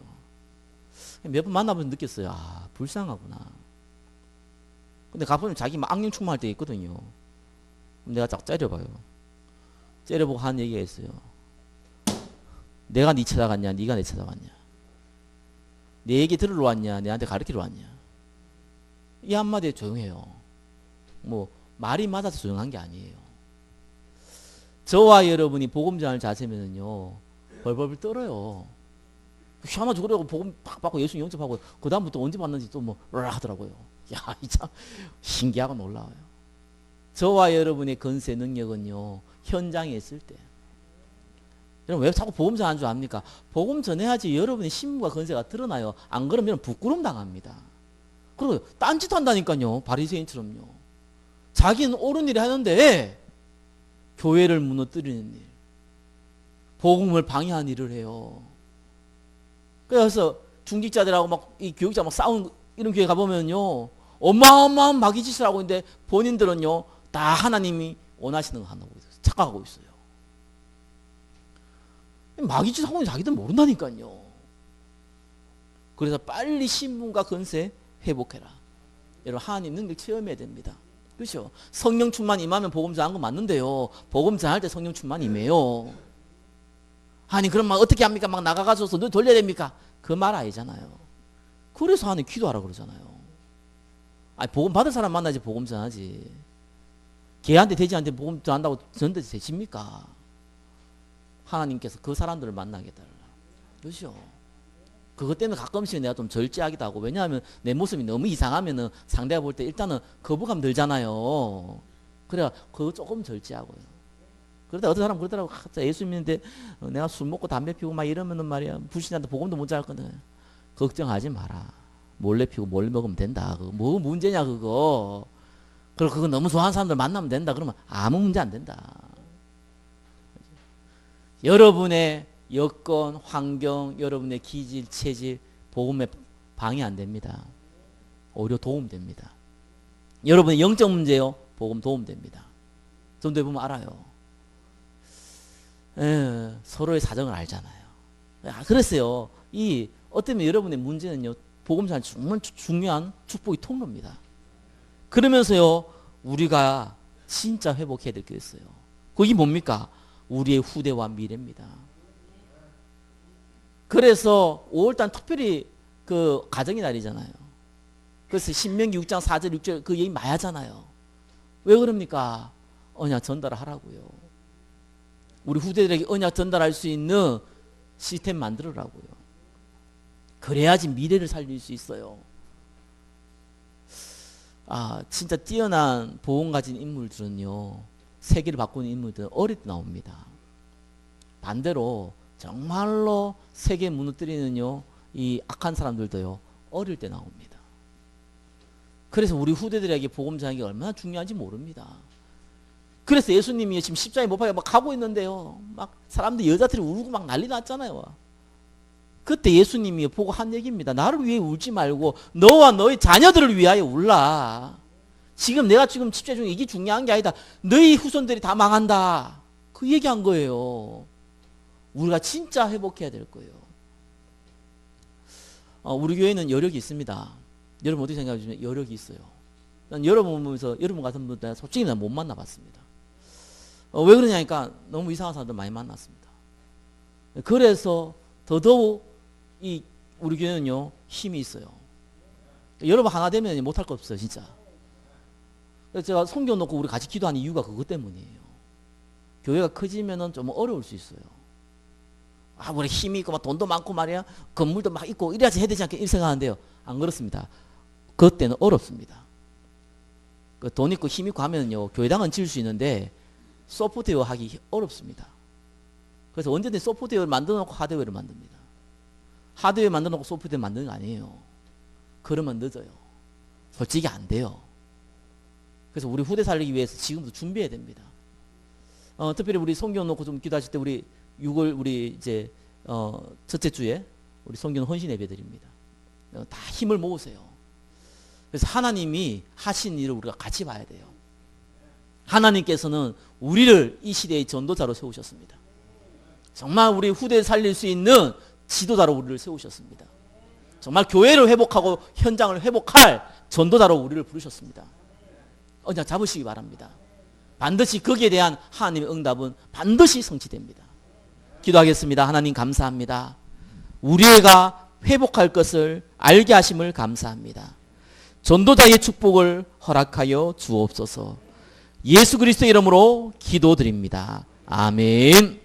몇 번 만나보면 느꼈어요. 불쌍하구나. 근데 가보면 자기 막 악령 충만할 때 있거든요. 그럼 내가 딱 째려봐요. 째려보고 한 얘기가 있어요. 내가 네 찾아갔냐, 네가 내 찾아갔냐. 내 얘기 들으러 왔냐, 내한테 가르치러 왔냐. 이 한마디에 조용해요. 뭐 말이 맞아서 조용한 게 아니에요. 저와 여러분이 복음 전할 자세면은요, 벌벌 떨어요. 시원하죠. 그러고 복음 팍 받고 예수 영접하고 그 다음부터 언제 받는지 또 뭐 하더라고요. 야, 이 참 신기하고 놀라워요. 저와 여러분의 건세 능력은요, 현장에 있을 때. 여러분 왜 자꾸 복음 전하는 줄 압니까? 복음 전해야지 여러분의 신분과 건세가 드러나요. 안 그러면 부끄럼 당합니다. 그리고 딴짓 한다니까요. 바리새인처럼요. 자기는 옳은 일을 하는데 교회를 무너뜨리는 일, 복음을 방해하는 일을 해요. 그래서 중직자들하고 막 이 교육자 막 싸우는 이런 교회 가보면요, 어마어마한 마귀 짓을 하고 있는데 본인들은요, 다 하나님이 원하시는 거 하고 있어요. 착각하고 있어요. 마귀 짓 하고 있는 자기들 모른다니까요. 그래서 빨리 신분과 권세 회복해라. 여러분, 하나님 능력 체험해야 됩니다. 그렇죠? 성령 충만 임하면 복음 전하는 거 맞는데요, 복음 전할 때 성령 충만 임해요. 아니 그럼 막 어떻게 합니까? 막 나가가지고 너 돌려야 됩니까? 그 말 아니잖아요. 그래서 하나님 기도하라 그러잖아요. 아니 복음 받을 사람 만나지 복음 전하지. 걔한테 돼지한테 복음 전한다고 전도 되십니까? 하나님께서 그 사람들을 만나게 해달라. 그렇죠? 그것 때문에 가끔씩 내가 좀 절제하기도 하고, 왜냐하면 내 모습이 너무 이상하면은 상대가 볼 때 일단은 거부감 들잖아요. 그래 그거 조금 절제하고요. 그러다 어떤 사람 그러더라고. 예수 믿는데 내가 술 먹고 담배 피우고 막 이러면은 말이야, 불신자한테 복음도 못 전할 건데. 걱정하지 마라. 몰래 피우고 몰래 먹으면 된다. 그거 뭐 문제냐 그거. 그리고 그거 너무 좋아하는 사람들 만나면 된다. 그러면 아무 문제 안 된다. 여러분의 여건, 환경, 여러분의 기질, 체질, 복음에 방해 안 됩니다. 오히려 도움됩니다. 여러분의 영적 문제요, 복음 도움됩니다. 전도해 보면 알아요. 서로의 사정을 알잖아요. 그랬어요. 어쩌면 여러분의 문제는요, 복음 전할 정말 중요한 축복의 통로입니다. 그러면서요, 우리가 진짜 회복해야 될 게 있어요. 그게 뭡니까? 우리의 후대와 미래입니다. 그래서 5월달 특별히 그 가정의 날이잖아요. 그래서 신명기 6장 4절 6절 그 얘기 많이 하잖아요. 왜 그럽니까? 언약 전달을 하라고요. 우리 후대들에게 언약 전달할 수 있는 시스템 만들으라고요. 그래야지 미래를 살릴 수 있어요. 진짜 뛰어난 보험 가진 인물들은요, 세계를 바꾸는 인물들은 어릴 때 나옵니다. 반대로 정말로 세계 무너뜨리는요, 이 악한 사람들도요, 어릴 때 나옵니다. 그래서 우리 후대들에게 복음 전하는 게 얼마나 중요한지 모릅니다. 그래서 예수님이 지금 십자가에 못 박혀 막 가고 있는데요, 막 사람들 여자들이 울고 막 난리 났잖아요. 그때 예수님이 보고 한 얘기입니다. 나를 위해 울지 말고 너와 너의 자녀들을 위하여 울라. 지금 내가 지금 십자가 중에 이게 중요한 게 아니다. 너희 후손들이 다 망한다. 그 얘기한 거예요. 우리가 진짜 회복해야 될 거예요. 우리 교회는 여력이 있습니다. 여러분 어떻게 생각하시면 여력이 있어요. 난 여러분 보면서 여러분 같은 분들 솔직히 난 못 만나봤습니다. 왜 그러냐니까 너무 이상한 사람들 많이 만났습니다. 그래서 더더욱 우리 교회는요, 힘이 있어요. 여러분 하나 되면 못할 거 없어요, 진짜. 그래서 제가 성경 놓고 우리 같이 기도하는 이유가 그것 때문이에요. 교회가 커지면은 좀 어려울 수 있어요. 우리 힘이 있고 막 돈도 많고 말이야, 건물도 막 있고 이래야지 해야 되지 않겠 이렇게 생각하는데요, 안 그렇습니다. 그때는 어렵습니다. 돈 있고 힘 있고 하면요, 교회당은 지을 수 있는데 소프트웨어 하기 어렵습니다. 그래서 언제든지 소프트웨어를 만들어 놓고 하드웨어를 만듭니다. 하드웨어 만들어 놓고 소프트웨어 만드는 거 아니에요. 그러면 늦어요. 솔직히 안 돼요. 그래서 우리 후대 살리기 위해서 지금부터 준비해야 됩니다. 특별히 우리 성경 놓고 좀 기도하실 때 우리 6월 우리 이제 첫째 주에 우리 성경 헌신 예배 드립니다. 다 힘을 모으세요. 그래서 하나님이 하신 일을 우리가 같이 봐야 돼요. 하나님께서는 우리를 이 시대의 전도자로 세우셨습니다. 정말 우리 후대를 살릴 수 있는 지도자로 우리를 세우셨습니다. 정말 교회를 회복하고 현장을 회복할 전도자로 우리를 부르셨습니다. 언약 잡으시기 바랍니다. 반드시 거기에 대한 하나님의 응답은 반드시 성취됩니다. 기도하겠습니다. 하나님 감사합니다. 우리가 회복할 것을 알게 하심을 감사합니다. 전도자의 축복을 허락하여 주옵소서. 예수 그리스도의 이름으로 기도드립니다. 아멘.